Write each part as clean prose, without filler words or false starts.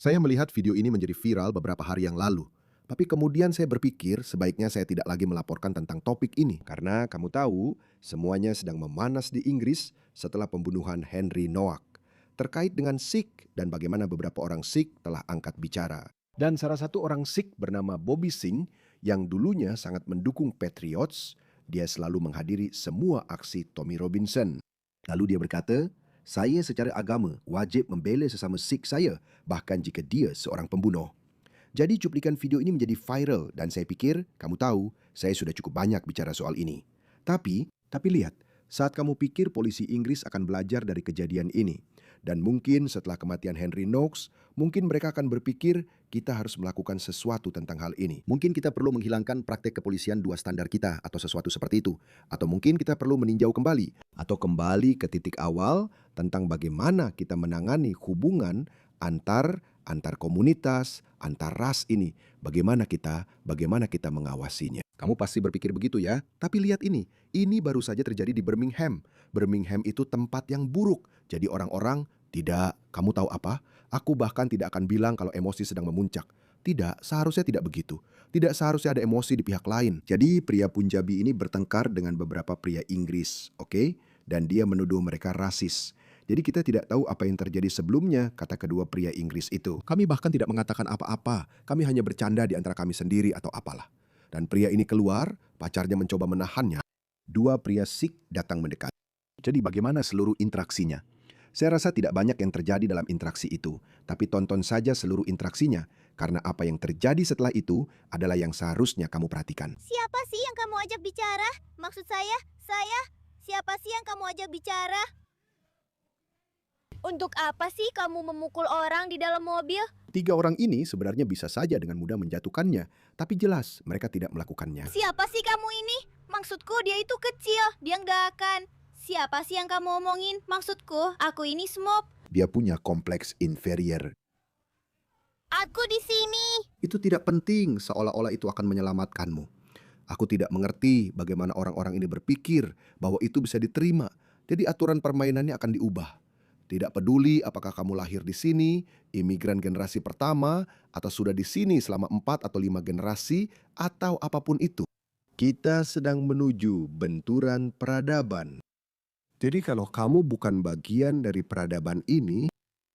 Saya melihat video ini menjadi viral beberapa hari yang lalu. Tapi kemudian saya berpikir sebaiknya saya tidak lagi melaporkan tentang topik ini. Karena kamu tahu, semuanya sedang memanas di Inggris setelah pembunuhan Henry Noack. Terkait dengan Sikh dan bagaimana beberapa orang Sikh telah angkat bicara. Dan salah satu orang Sikh bernama Bobby Singh yang dulunya sangat mendukung Patriots, dia selalu menghadiri semua aksi Tommy Robinson. Lalu dia berkata, saya secara agama wajib membela sesama Sikh saya, bahkan jika dia seorang pembunuh. Jadi cuplikan video ini menjadi viral dan saya pikir, kamu tahu, saya sudah cukup banyak bicara soal ini. Tapi lihat, saat kamu pikir polisi Inggris akan belajar dari kejadian ini, dan mungkin setelah kematian Henry Knox, mungkin mereka akan berpikir kita harus melakukan sesuatu tentang hal ini. Mungkin kita perlu menghilangkan praktek kepolisian dua standar kita atau sesuatu seperti itu. Atau mungkin kita perlu meninjau kembali atau kembali ke titik awal tentang bagaimana kita menangani hubungan antar komunitas, antar ras ini. Bagaimana kita mengawasinya. Kamu pasti berpikir begitu ya, tapi lihat ini baru saja terjadi di Birmingham. Birmingham itu tempat yang buruk. Jadi orang-orang, tidak, kamu tahu apa? Aku bahkan tidak akan bilang kalau emosi sedang memuncak. Tidak, seharusnya tidak begitu. Tidak seharusnya ada emosi di pihak lain. Jadi pria Punjabi ini bertengkar dengan beberapa pria Inggris, oke? Dan dia menuduh mereka rasis. Jadi kita tidak tahu apa yang terjadi sebelumnya, kata kedua pria Inggris itu. Kami bahkan tidak mengatakan apa-apa, kami hanya bercanda di antara kami sendiri atau apalah. Dan pria ini keluar, pacarnya mencoba menahannya. Dua pria Sikh datang mendekat. Jadi bagaimana seluruh interaksinya? Saya rasa tidak banyak yang terjadi dalam interaksi itu, tapi tonton saja seluruh interaksinya, karena apa yang terjadi setelah itu adalah yang seharusnya kamu perhatikan. Siapa sih yang kamu ajak bicara? Maksud saya, siapa sih yang kamu ajak bicara? Untuk apa sih kamu memukul orang di dalam mobil? Tiga orang ini sebenarnya bisa saja dengan mudah menjatuhkannya, tapi jelas mereka tidak melakukannya. Siapa sih kamu ini? Maksudku dia itu kecil, dia nggak akan. Siapa sih yang kamu omongin? Maksudku, aku ini smob. Dia punya kompleks inferior. Aku di sini. Itu tidak penting, seolah-olah itu akan menyelamatkanmu. Aku tidak mengerti bagaimana orang-orang ini berpikir bahwa itu bisa diterima. Jadi aturan permainannya akan diubah. Tidak peduli apakah kamu lahir di sini, imigran generasi pertama, atau sudah di sini selama 4 atau 5 generasi, atau apapun itu. Kita sedang menuju benturan peradaban. Jadi kalau kamu bukan bagian dari peradaban ini,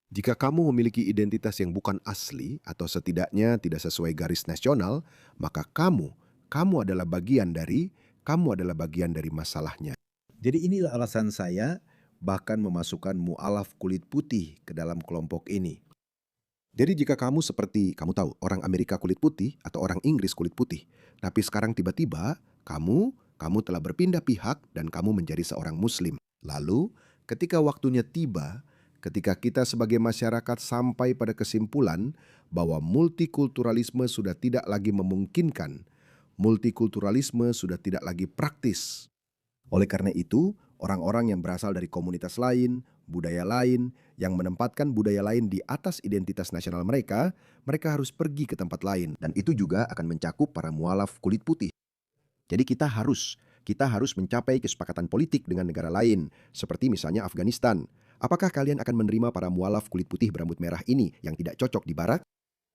jika kamu memiliki identitas yang bukan asli atau setidaknya tidak sesuai garis nasional, maka kamu adalah bagian dari masalahnya. Jadi inilah alasan saya bahkan memasukkan mu'alaf kulit putih ke dalam kelompok ini. Jadi jika kamu seperti, kamu tahu, orang Amerika kulit putih atau orang Inggris kulit putih, tapi sekarang tiba-tiba kamu telah berpindah pihak dan kamu menjadi seorang Muslim. Lalu ketika waktunya tiba, ketika kita sebagai masyarakat sampai pada kesimpulan bahwa multikulturalisme sudah tidak lagi memungkinkan, multikulturalisme sudah tidak lagi praktis. Oleh karena itu, orang-orang yang berasal dari komunitas lain, budaya lain, yang menempatkan budaya lain di atas identitas nasional mereka harus pergi ke tempat lain. Dan itu juga akan mencakup para mualaf kulit putih. Jadi kita harus mencapai kesepakatan politik dengan negara lain, seperti misalnya Afghanistan. Apakah kalian akan menerima para mualaf kulit putih berambut merah ini yang tidak cocok di barat?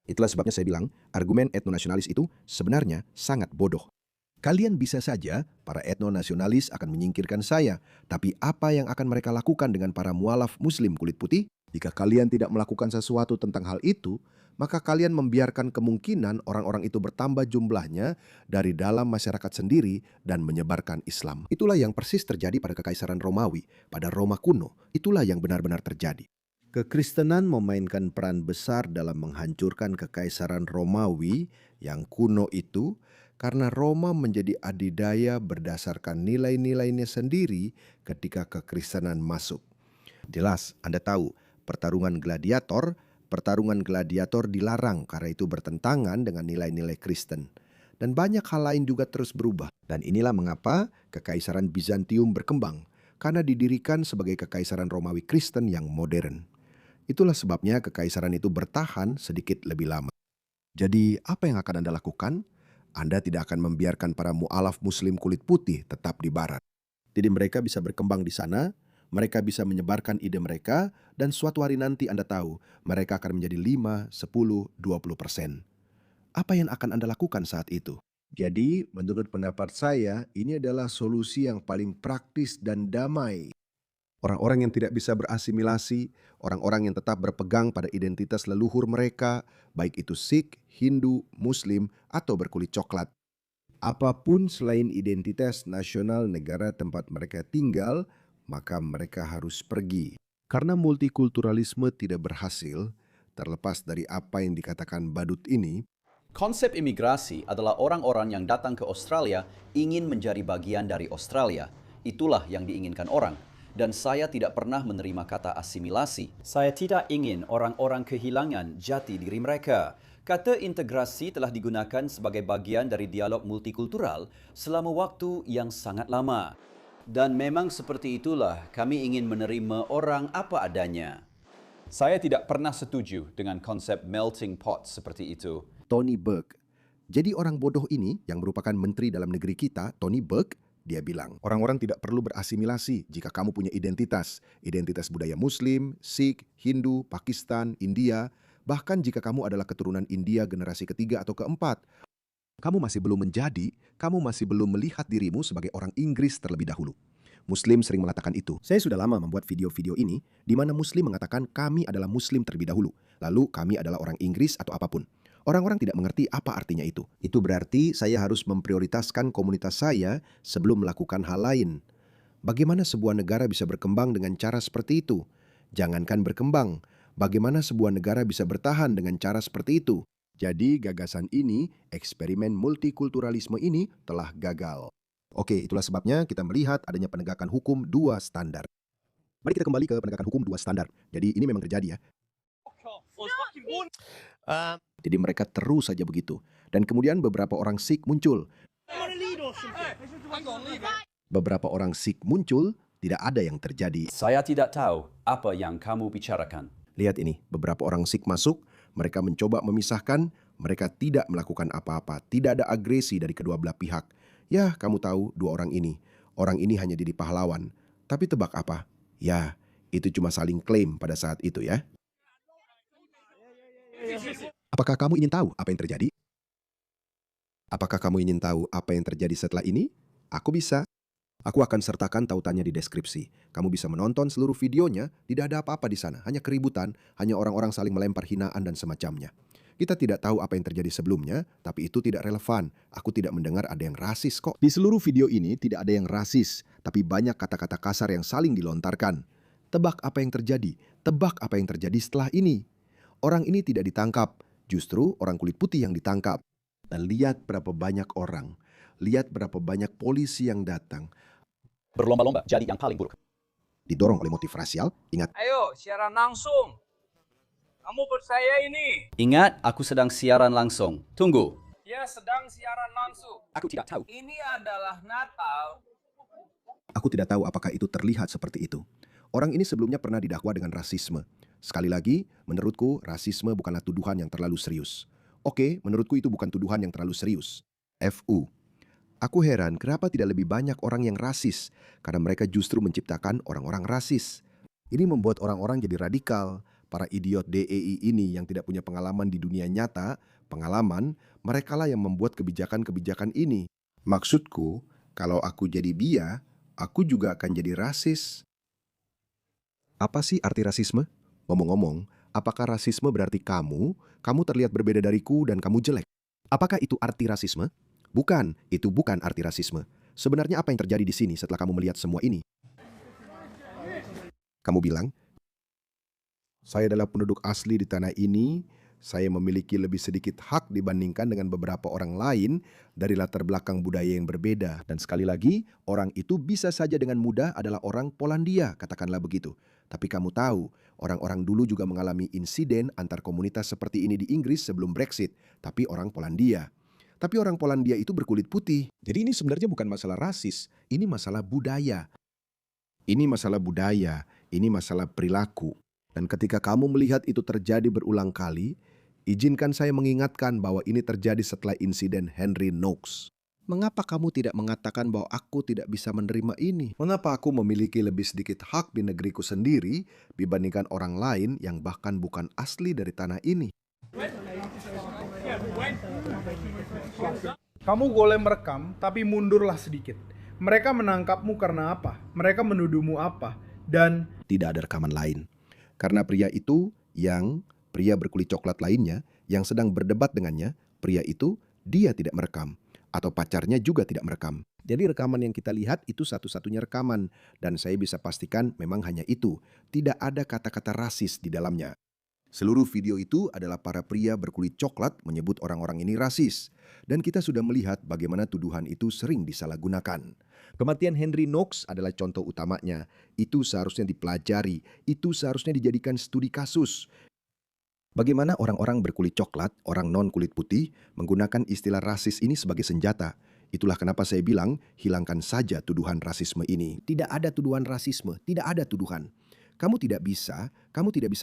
Itulah sebabnya saya bilang, argumen etnonasionalis itu sebenarnya sangat bodoh. Kalian bisa saja, para etnonasionalis akan menyingkirkan saya, tapi apa yang akan mereka lakukan dengan para mualaf muslim kulit putih? Jika kalian tidak melakukan sesuatu tentang hal itu, maka kalian membiarkan kemungkinan orang-orang itu bertambah jumlahnya dari dalam masyarakat sendiri dan menyebarkan Islam. Itulah yang persis terjadi pada Kekaisaran Romawi, pada Roma kuno. Itulah yang benar-benar terjadi. Kekristenan memainkan peran besar dalam menghancurkan Kekaisaran Romawi yang kuno itu, karena Roma menjadi adidaya berdasarkan nilai-nilainya sendiri ketika kekristenan masuk. Jelas, Anda tahu, pertarungan gladiator dilarang karena itu bertentangan dengan nilai-nilai Kristen. Dan banyak hal lain juga terus berubah. Dan inilah mengapa Kekaisaran Bizantium berkembang, karena didirikan sebagai Kekaisaran Romawi Kristen yang modern. Itulah sebabnya kekaisaran itu bertahan sedikit lebih lama. Jadi apa yang akan Anda lakukan? Anda tidak akan membiarkan para mu'alaf muslim kulit putih tetap di barat. Jadi mereka bisa berkembang di sana, Mereka bisa menyebarkan ide mereka dan suatu hari nanti Anda tahu mereka akan menjadi 5, 10, 20%. Apa yang akan Anda lakukan saat itu? Jadi, menurut pendapat saya, ini adalah solusi yang paling praktis dan damai. Orang-orang yang tidak bisa berasimilasi, orang-orang yang tetap berpegang pada identitas leluhur mereka, baik itu Sikh, Hindu, Muslim, atau berkulit coklat. Apapun selain identitas nasional negara tempat mereka tinggal, maka mereka harus pergi. Karena multikulturalisme tidak berhasil, terlepas dari apa yang dikatakan badut ini, Konsep imigrasi adalah orang-orang yang datang ke Australia ingin menjadi bagian dari Australia. Itulah yang diinginkan orang. Dan saya tidak pernah menerima kata asimilasi. Saya tidak ingin orang-orang kehilangan jati diri mereka. Kata integrasi telah digunakan sebagai bagian dari dialog multikultural selama waktu yang sangat lama. Dan memang seperti itulah kami ingin menerima orang apa adanya. Saya tidak pernah setuju dengan konsep melting pot seperti itu. Tony Burke. Jadi orang bodoh ini yang merupakan menteri dalam negeri kita, Tony Burke, dia bilang, orang-orang tidak perlu berasimilasi jika kamu punya identitas budaya Muslim, Sikh, Hindu, Pakistan, India, bahkan jika kamu adalah keturunan India generasi ketiga atau keempat. Kamu masih belum melihat dirimu sebagai orang Inggris terlebih dahulu. Muslim sering mengatakan itu. Saya sudah lama membuat video-video ini di mana Muslim mengatakan kami adalah Muslim terlebih dahulu, lalu kami adalah orang Inggris atau apapun. Orang-orang tidak mengerti apa artinya itu. Itu berarti saya harus memprioritaskan komunitas saya sebelum melakukan hal lain. Bagaimana sebuah negara bisa berkembang dengan cara seperti itu? Jangankan berkembang, bagaimana sebuah negara bisa bertahan dengan cara seperti itu? Jadi gagasan ini, eksperimen multikulturalisme ini telah gagal. Oke, itulah sebabnya kita melihat adanya penegakan hukum dua standar. Mari kita kembali ke penegakan hukum dua standar. Jadi ini memang terjadi ya. Jadi mereka terus saja begitu. Dan kemudian beberapa orang Sikh muncul. Beberapa orang Sikh muncul, tidak ada yang terjadi. Saya tidak tahu apa yang kamu bicarakan. Lihat ini, beberapa orang Sikh masuk, mereka mencoba memisahkan, mereka tidak melakukan apa-apa, tidak ada agresi dari kedua belah pihak. Ya, kamu tahu dua orang ini hanya jadi pahlawan. Tapi tebak apa? Ya, itu cuma saling klaim pada saat itu ya. Apakah kamu ingin tahu apa yang terjadi? Apakah kamu ingin tahu apa yang terjadi setelah ini? Aku bisa. Aku akan sertakan tautannya di deskripsi. Kamu bisa menonton seluruh videonya, tidak ada apa-apa di sana. Hanya keributan, hanya orang-orang saling melempar hinaan dan semacamnya. Kita tidak tahu apa yang terjadi sebelumnya, tapi itu tidak relevan. Aku tidak mendengar ada yang rasis kok. Di seluruh video ini tidak ada yang rasis, tapi banyak kata-kata kasar yang saling dilontarkan. Tebak apa yang terjadi? Tebak apa yang terjadi setelah ini? Orang ini tidak ditangkap, justru orang kulit putih yang ditangkap. Dan lihat berapa banyak orang, lihat berapa banyak polisi yang datang. Berlomba-lomba jadi yang paling buruk. Didorong oleh motif rasial, ingat. Ayo, siaran langsung. Kamu percaya ini? Ingat, aku sedang siaran langsung. Tunggu. Dia sedang siaran langsung. Aku tidak tahu. Ini adalah Natal. Aku tidak tahu apakah itu terlihat seperti itu. Orang ini sebelumnya pernah didakwa dengan rasisme. Sekali lagi, menurutku rasisme bukanlah tuduhan yang terlalu serius. Oke, menurutku itu bukan tuduhan yang terlalu serius. FU. Aku heran kenapa tidak lebih banyak orang yang rasis, karena mereka justru menciptakan orang-orang rasis. Ini membuat orang-orang jadi radikal. Para idiot DEI ini yang tidak punya pengalaman di dunia nyata, merekalah yang membuat kebijakan-kebijakan ini. Maksudku, kalau aku jadi dia, aku juga akan jadi rasis. Apa sih arti rasisme? Ngomong-ngomong, apakah rasisme berarti kamu terlihat berbeda dariku dan kamu jelek? Apakah itu arti rasisme? Bukan, itu bukan arti rasisme. Sebenarnya apa yang terjadi di sini setelah kamu melihat semua ini? Kamu bilang, saya adalah penduduk asli di tanah ini, saya memiliki lebih sedikit hak dibandingkan dengan beberapa orang lain dari latar belakang budaya yang berbeda. Dan sekali lagi, orang itu bisa saja dengan mudah adalah orang Polandia, katakanlah begitu. Tapi kamu tahu, orang-orang dulu juga mengalami insiden antar komunitas seperti ini di Inggris sebelum Brexit, tapi orang Polandia. Tapi orang Polandia itu berkulit putih. Jadi ini sebenarnya bukan masalah rasis, ini masalah budaya. Ini masalah budaya, ini masalah perilaku. Dan ketika kamu melihat itu terjadi berulang kali, izinkan saya mengingatkan bahwa ini terjadi setelah insiden Henry Knox. Mengapa kamu tidak mengatakan bahwa aku tidak bisa menerima ini? Mengapa aku memiliki lebih sedikit hak di negeriku sendiri dibandingkan orang lain yang bahkan bukan asli dari tanah ini? Kamu boleh merekam, tapi mundurlah sedikit. Mereka menangkapmu karena apa? Mereka menuduhmu apa? Dan Tidak ada rekaman lain. Karena pria itu yang pria berkulit coklat lainnya yang sedang berdebat dengannya, pria itu dia tidak merekam. Atau pacarnya juga tidak merekam. Jadi rekaman yang kita lihat itu satu-satunya rekaman. Dan saya bisa pastikan memang hanya itu. Tidak ada kata-kata rasis di dalamnya. Seluruh video itu adalah para pria berkulit coklat menyebut orang-orang ini rasis. Dan kita sudah melihat bagaimana tuduhan itu sering disalahgunakan. Kematian Henry Knox adalah contoh utamanya. Itu seharusnya dipelajari. Itu seharusnya dijadikan studi kasus. Bagaimana orang-orang berkulit coklat, orang non-kulit putih, menggunakan istilah rasis ini sebagai senjata. Itulah kenapa saya bilang, hilangkan saja tuduhan rasisme ini. Tidak ada tuduhan rasisme, tidak ada tuduhan. Kamu tidak bisa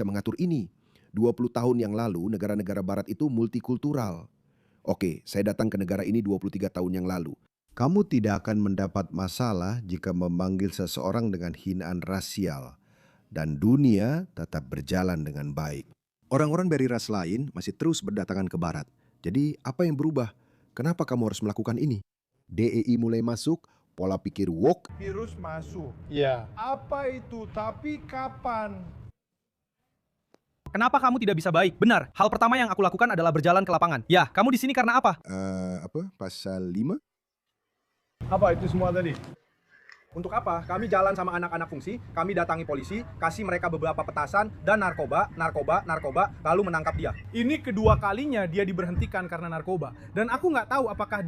mengatur ini. 20 tahun yang lalu, negara-negara barat itu multikultural. Oke, saya datang ke negara ini 23 tahun yang lalu. Kamu tidak akan mendapat masalah jika memanggil seseorang dengan hinaan rasial. Dan dunia tetap berjalan dengan baik. Orang-orang dari ras lain masih terus berdatangan ke barat. Jadi apa yang berubah? Kenapa kamu harus melakukan ini? DEI mulai masuk, pola pikir woke. virus masuk. Ya. Apa itu? Tapi kapan? Kenapa kamu tidak bisa baik? Benar, hal pertama yang aku lakukan adalah berjalan ke lapangan. Ya, kamu di sini karena apa? Pasal 5? Apa itu semua tadi? Untuk apa? Kami jalan sama anak-anak fungsi, kami datangi polisi, kasih mereka beberapa petasan dan narkoba, lalu menangkap dia. Ini kedua kalinya dia diberhentikan karena narkoba. Dan aku nggak tahu apakah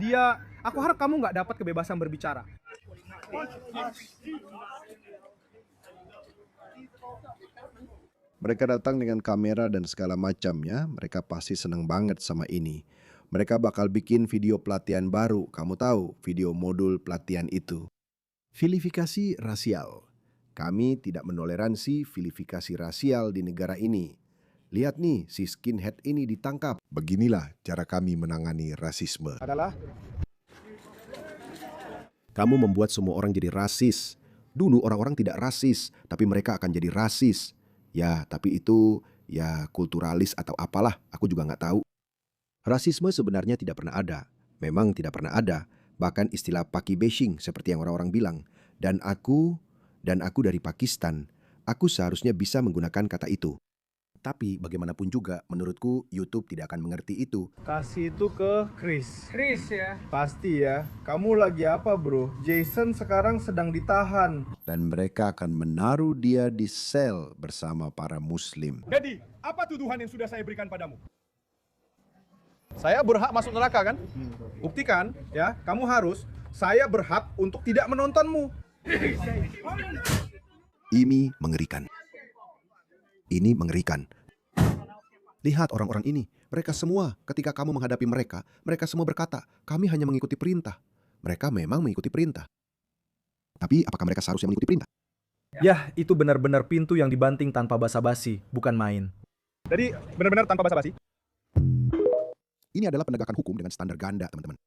aku harap kamu nggak dapat kebebasan berbicara. Mereka datang dengan kamera dan segala macamnya. Mereka pasti senang banget sama ini. Mereka bakal bikin video pelatihan baru. Kamu tahu, video modul pelatihan itu. Vilifikasi rasial. Kami tidak menoleransi vilifikasi rasial di negara ini. Lihat nih, si skinhead ini ditangkap. Beginilah cara kami menangani rasisme. Adalah Kamu membuat semua orang jadi rasis. Dulu orang-orang tidak rasis, tapi mereka akan jadi rasis. Ya, tapi itu ya kulturalis atau apalah, aku juga nggak tahu. Rasisme sebenarnya tidak pernah ada. Memang tidak pernah ada. Bahkan istilah Paki bashing seperti yang orang-orang bilang. Dan aku dari Pakistan, aku seharusnya bisa menggunakan kata itu. Tapi bagaimanapun juga, menurutku YouTube tidak akan mengerti itu. kasih itu ke Chris. Chris ya? Pasti ya. Kamu lagi apa bro? Jason sekarang sedang ditahan. Dan mereka akan menaruh dia di sel bersama para muslim. Jadi, apa tuduhan yang sudah saya berikan padamu? Saya berhak masuk neraka kan? Buktikan ya, kamu harus. Saya berhak untuk tidak menontonmu. Ini mengerikan. Ini mengerikan. Lihat orang-orang ini. Mereka semua, ketika kamu menghadapi mereka semua berkata, kami hanya mengikuti perintah. Mereka memang mengikuti perintah. Tapi apakah mereka seharusnya mengikuti perintah? Ya, itu benar-benar pintu yang dibanting tanpa basa-basi, bukan main. Jadi, benar-benar tanpa basa-basi. Ini adalah penegakan hukum dengan standar ganda, teman-teman.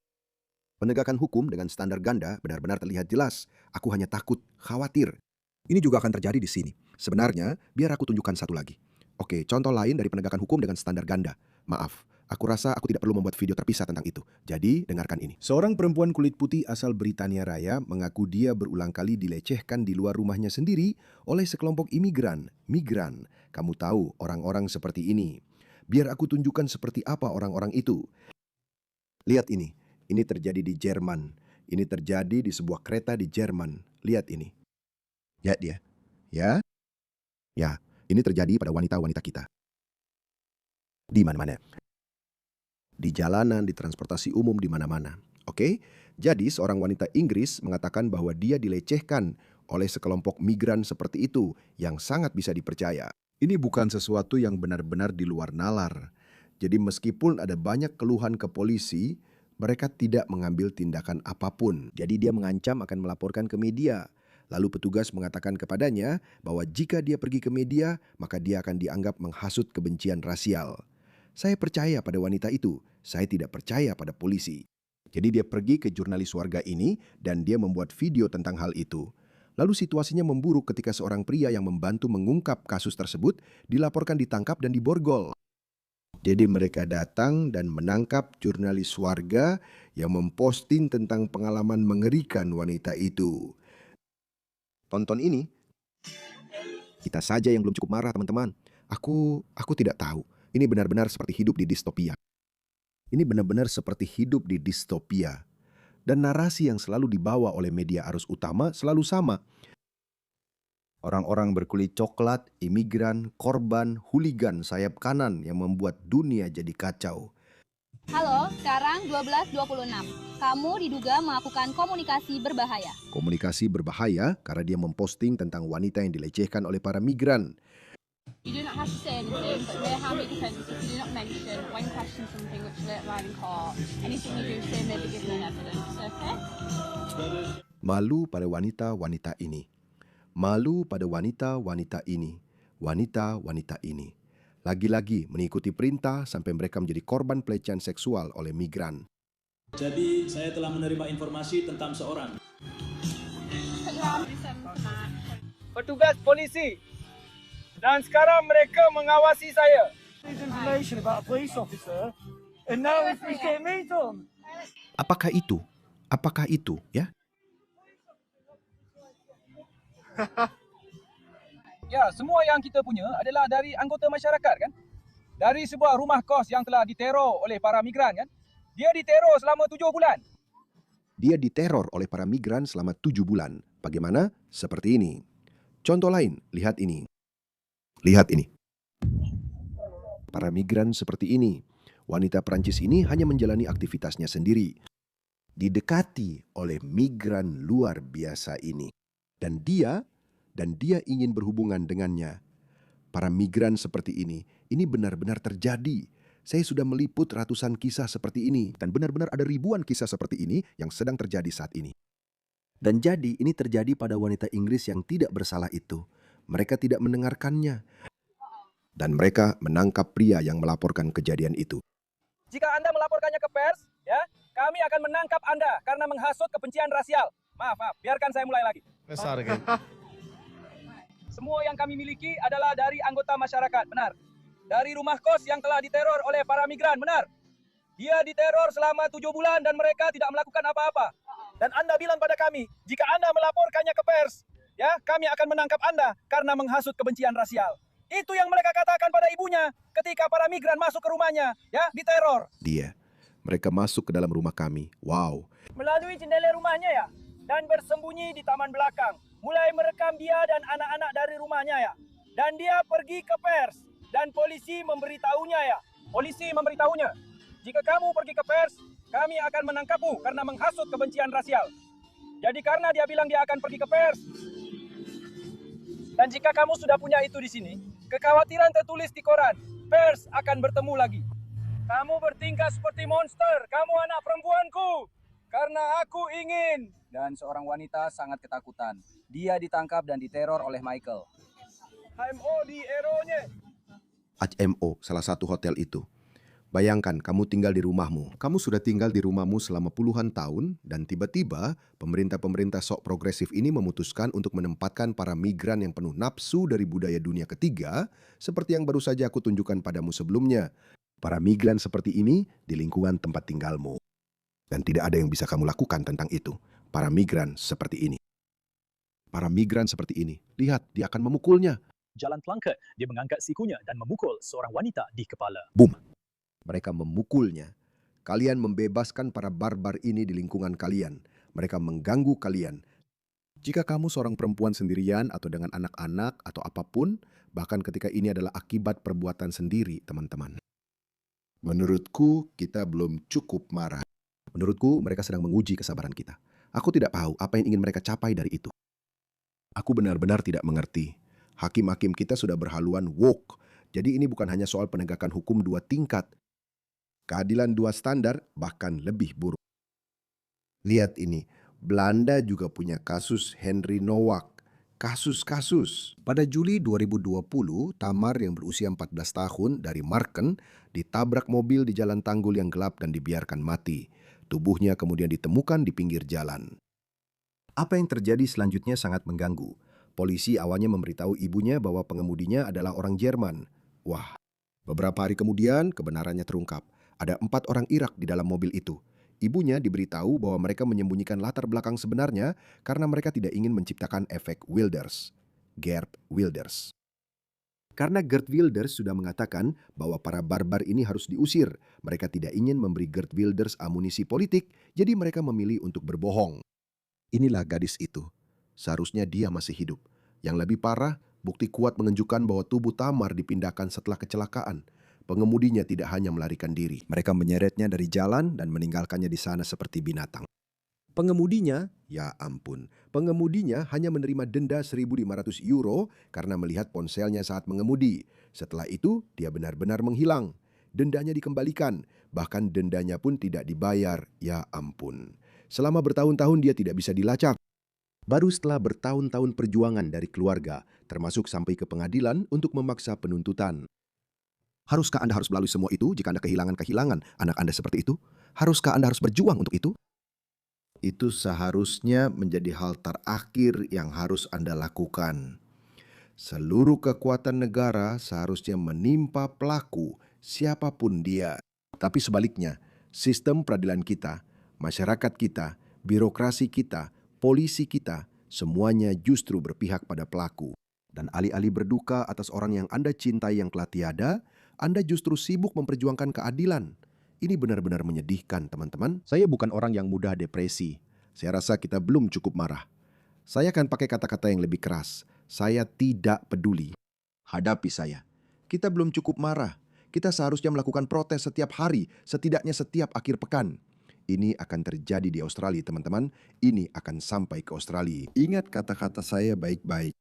Penegakan hukum dengan standar ganda benar-benar terlihat jelas. Aku hanya takut, khawatir. Ini juga akan terjadi di sini. Sebenarnya, biar aku tunjukkan satu lagi. Oke, contoh lain dari penegakan hukum dengan standar ganda. Maaf, aku rasa aku tidak perlu membuat video terpisah tentang itu. Jadi, dengarkan ini. Seorang perempuan kulit putih asal Britania Raya mengaku dia berulang kali dilecehkan di luar rumahnya sendiri oleh sekelompok imigran. Migran, kamu tahu orang-orang seperti ini. Biar aku tunjukkan seperti apa orang-orang itu. Lihat ini. Ini terjadi di Jerman. Ini terjadi di sebuah kereta di Jerman. Lihat ini. Lihat dia. Ya. Ya, ini terjadi pada wanita-wanita kita. Di mana-mana. Di jalanan, di transportasi umum, di mana-mana. Oke? Jadi seorang wanita Inggris mengatakan bahwa dia dilecehkan oleh sekelompok migran seperti itu yang sangat bisa dipercaya. Ini bukan sesuatu yang benar-benar di luar nalar. Jadi meskipun ada banyak keluhan ke polisi, mereka tidak mengambil tindakan apapun. Jadi dia mengancam akan melaporkan ke media. Lalu petugas mengatakan kepadanya bahwa jika dia pergi ke media, maka dia akan dianggap menghasut kebencian rasial. Saya percaya pada wanita itu. Saya tidak percaya pada polisi. Jadi dia pergi ke jurnalis warga ini dan dia membuat video tentang hal itu. Lalu situasinya memburuk ketika seorang pria yang membantu mengungkap kasus tersebut dilaporkan ditangkap dan diborgol. Jadi mereka datang dan menangkap jurnalis warga yang memposting tentang pengalaman mengerikan wanita itu. Tonton ini. Kita saja yang belum cukup marah, teman-teman. Aku tidak tahu. Ini benar-benar seperti hidup di distopia. Ini benar-benar seperti hidup di distopia. Dan narasi yang selalu dibawa oleh media arus utama selalu sama. Orang-orang berkulit coklat, imigran, korban, huligan sayap kanan yang membuat dunia jadi kacau. Halo, sekarang 12.26. Kamu diduga melakukan komunikasi berbahaya. Komunikasi berbahaya karena dia memposting tentang wanita yang dilecehkan oleh para migran. You do not have to say anything, but may I make defense if you do not mention when questioning something which will apply in court. Anything you do say may be given in evidence, okay? Malu pada wanita-wanita ini. Malu pada wanita-wanita ini. Wanita-wanita ini. Lagi-lagi mengikuti perintah sampai mereka menjadi korban pelecehan seksual oleh migran. Jadi saya telah menerima informasi tentang seorang Petugas polisi. Dan sekarang mereka mengawasi saya. Information about a police officer, and now it's getting me on. Apakah itu? Apakah itu, ya? Ya, semua yang kita punya adalah dari anggota masyarakat kan. Dari sebuah rumah kos yang telah diteror oleh para migran kan. Dia diteror selama 7 bulan. Dia diteror oleh para migran selama 7 bulan. Bagaimana? Seperti ini. Contoh lain, lihat ini. Lihat ini. Para migran seperti ini. Wanita Prancis ini hanya menjalani aktivitasnya sendiri. Didekati oleh migran luar biasa ini. Dan dia ingin berhubungan dengannya. Para migran seperti ini benar-benar terjadi. Saya sudah meliput ratusan kisah seperti ini. Dan benar-benar ada ribuan kisah seperti ini yang sedang terjadi saat ini. Dan jadi ini terjadi pada wanita Inggris yang tidak bersalah itu. Mereka tidak mendengarkannya. Dan mereka menangkap pria yang melaporkan kejadian itu. Jika Anda melaporkannya ke pers, ya, kami akan menangkap Anda karena menghasut kebencian rasial. Maaf, biarkan saya mulai lagi. Semua yang kami miliki adalah dari anggota masyarakat, benar. Dari rumah kos yang telah diteror oleh para migran, benar. Dia diteror selama 7 bulan dan mereka tidak melakukan apa-apa. Dan Anda bilang pada kami, jika Anda melaporkannya ke pers, ya, kami akan menangkap Anda karena menghasut kebencian rasial. Itu yang mereka katakan pada ibunya ketika para migran masuk ke rumahnya, ya, diteror. Mereka masuk ke dalam rumah kami. Wow. Melalui jendela rumahnya ya, dan bersembunyi di taman belakang. Mulai merekam dia dan anak-anak dari rumahnya ya. Dan dia pergi ke pers, dan polisi memberitahunya ya. Polisi memberitahunya, jika kamu pergi ke pers, kami akan menangkapmu karena menghasut kebencian rasial. Jadi karena dia bilang dia akan pergi ke pers, dan jika kamu sudah punya itu di sini, kekhawatiran tertulis di koran, pers akan bertemu lagi. Kamu bertingkah seperti monster, kamu anak perempuanku, karena aku ingin. Dan seorang wanita sangat ketakutan. Dia ditangkap dan diteror oleh Michael. HMO di Eronya. HMO, salah satu hotel itu. Bayangkan kamu tinggal di rumahmu. Kamu sudah tinggal di rumahmu selama puluhan tahun dan tiba-tiba pemerintah-pemerintah sok progresif ini memutuskan untuk menempatkan para migran yang penuh nafsu dari budaya dunia ketiga seperti yang baru saja aku tunjukkan padamu sebelumnya. Para migran seperti ini di lingkungan tempat tinggalmu. Dan tidak ada yang bisa kamu lakukan tentang itu. Para migran seperti ini. Para migran seperti ini. Lihat, dia akan memukulnya. Jalan Plangka, dia mengangkat sikunya dan memukul seorang wanita di kepala. Boom. Mereka memukulnya. Kalian membebaskan para barbar ini di lingkungan kalian. Mereka mengganggu kalian. Jika kamu seorang perempuan sendirian atau dengan anak-anak atau apapun, bahkan ketika ini adalah akibat perbuatan sendiri, teman-teman. Menurutku, kita belum cukup marah. Menurutku, mereka sedang menguji kesabaran kita. Aku tidak tahu apa yang ingin mereka capai dari itu. Aku benar-benar tidak mengerti. Hakim-hakim kita sudah berhaluan woke. Jadi ini bukan hanya soal penegakan hukum 2 tingkat. Keadilan 2 standar bahkan lebih buruk. Lihat ini, Belanda juga punya kasus Henry Nowak. Kasus-kasus. Pada Juli 2020, Tamar yang berusia 14 tahun dari Marken ditabrak mobil di jalan Tanggul yang gelap dan dibiarkan mati. Tubuhnya kemudian ditemukan di pinggir jalan. Apa yang terjadi selanjutnya sangat mengganggu. Polisi awalnya memberitahu ibunya bahwa pengemudinya adalah orang Jerman. Wah, beberapa hari kemudian kebenarannya terungkap. Ada 4 orang Irak di dalam mobil itu. Ibunya diberitahu bahwa mereka menyembunyikan latar belakang sebenarnya karena mereka tidak ingin menciptakan efek Wilders. Geert Wilders. Karena Geert Wilders sudah mengatakan bahwa para barbar ini harus diusir. Mereka tidak ingin memberi Geert Wilders amunisi politik, jadi mereka memilih untuk berbohong. Inilah gadis itu. Seharusnya dia masih hidup. Yang lebih parah, bukti kuat menunjukkan bahwa tubuh Tamar dipindahkan setelah kecelakaan. Pengemudinya tidak hanya melarikan diri. Mereka menyeretnya dari jalan dan meninggalkannya di sana seperti binatang. Pengemudinya, ya ampun, pengemudinya hanya menerima denda 1.500 euro karena melihat ponselnya saat mengemudi. Setelah itu, dia benar-benar menghilang. Dendanya dikembalikan, bahkan dendanya pun tidak dibayar, ya ampun. Selama bertahun-tahun dia tidak bisa dilacak. Baru setelah bertahun-tahun perjuangan dari keluarga, termasuk sampai ke pengadilan untuk memaksa penuntutan. Haruskah Anda harus melalui semua itu jika Anda kehilangan anak Anda seperti itu? Haruskah Anda harus berjuang untuk itu? Itu seharusnya menjadi hal terakhir yang harus Anda lakukan. Seluruh kekuatan negara seharusnya menimpa pelaku, siapapun dia. Tapi sebaliknya, sistem peradilan kita, masyarakat kita, birokrasi kita, polisi kita, semuanya justru berpihak pada pelaku. Dan alih-alih berduka atas orang yang Anda cintai yang telah tiada, Anda justru sibuk memperjuangkan keadilan. Ini benar-benar menyedihkan, teman-teman. Saya bukan orang yang mudah depresi. Saya rasa kita belum cukup marah. Saya akan pakai kata-kata yang lebih keras. Saya tidak peduli. Hadapi saya. Kita belum cukup marah. Kita seharusnya melakukan protes setiap hari, setidaknya setiap akhir pekan. Ini akan terjadi di Australia, teman-teman. Ini akan sampai ke Australia. Ingat kata-kata saya baik-baik.